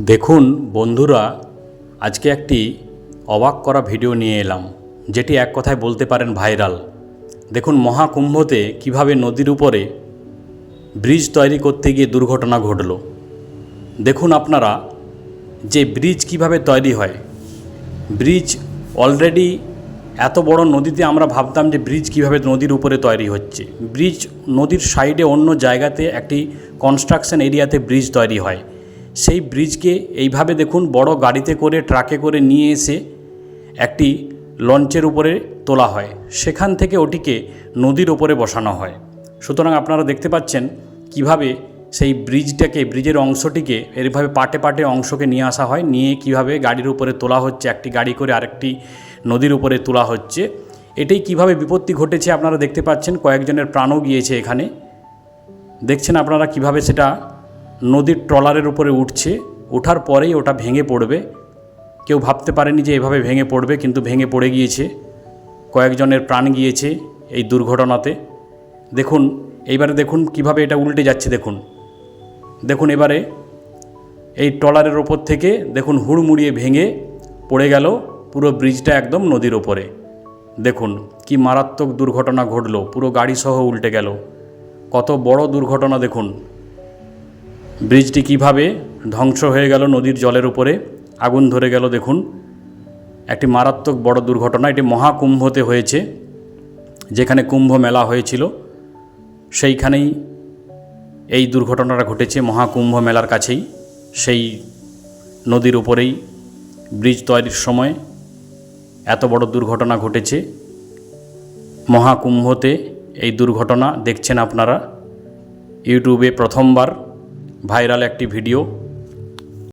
দেখুন বন্ধুরা, আজকে একটি অবাক করা ভিডিও নিয়ে এলাম, যেটি এক কথায় বলতে পারেন ভাইরাল। দেখুন মহাকুম্ভতে কিভাবে নদীর উপরে ব্রিজ তৈরি করতে গিয়ে দুর্ঘটনা ঘটল। দেখুন আপনারা যে ব্রিজ কিভাবে তৈরি হয়। ব্রিজ অলরেডি এত বড় নদীতে আমরা ভাবতাম যে ব্রিজ কিভাবে নদীর উপরে তৈরি হচ্ছে। ব্রিজ নদীর সাইডে অন্য জায়গাতে একটি কনস্ট্রাকশন এরিয়াতে ব্রিজ তৈরি হয়। সেই ব্রিজকে এইভাবে দেখুন বড় গাড়িতে করে ট্রাকে করে নিয়ে এসে একটি লঞ্চের উপরে তোলা হয়, সেখান থেকে ওটিকে নদীর উপরে বসানো হয়। সুতরাং আপনারা দেখতে পাচ্ছেন কিভাবে সেই ব্রিজের অংশটিকে এভাবে পাটে পাটে অংশকে নিয়ে আসা হয়, নিয়ে কিভাবে গাড়ির উপরে তোলা হচ্ছে, একটি গাড়ি করে আরেকটি নদীর উপরে তোলা হচ্ছে। এটাই কিভাবে বিপত্তি ঘটেছে আপনারা দেখতে পাচ্ছেন। কয়েকজনের প্রাণও গিয়েছে এখানে। দেখছেন আপনারা কিভাবে সেটা নদীর ট্রলারের উপরে উঠছে, ওঠার পরেই ওটা ভেঙে পড়বে। কেউ ভাবতে পারেনি যে এভাবে ভেঙে পড়বে, কিন্তু ভেঙে পড়ে গিয়েছে। কয়েকজনের প্রাণ গিয়েছে এই দুর্ঘটনাতে। দেখুন এইবারে দেখুন কিভাবে এটা উল্টে যাচ্ছে। দেখুন এবারে এই ট্রলারের ওপর থেকে দেখুন হুড়মুড়িয়ে ভেঙে পড়ে গেল পুরো ব্রিজটা একদম নদীর ওপরে। দেখুন কি মারাত্মক দুর্ঘটনা ঘটল, পুরো গাড়ি সহ উল্টে গেল। কত বড় দুর্ঘটনা। দেখুন ব্রিজটি কিভাবে ধ্বংস হয়ে গেল নদীর জলের উপরে, আগুন ধরে গেল। দেখুন একটি মারাত্মক বড় দুর্ঘটনা। এটি মহাকুম্ভতে হয়েছে, যেখানে কুম্ভ মেলা হয়েছিল সেইখানেই এই দুর্ঘটনাটা ঘটেছে। মহাকুম্ভ মেলার কাছেই সেই নদীর উপরেই ব্রিজ তৈরির সময় এত বড় দুর্ঘটনা ঘটেছে। মহাকুম্ভতে এই দুর্ঘটনা দেখছেন আপনারা। ইউটিউবে প্রথমবার ভাইরাল একটি ভিডিও।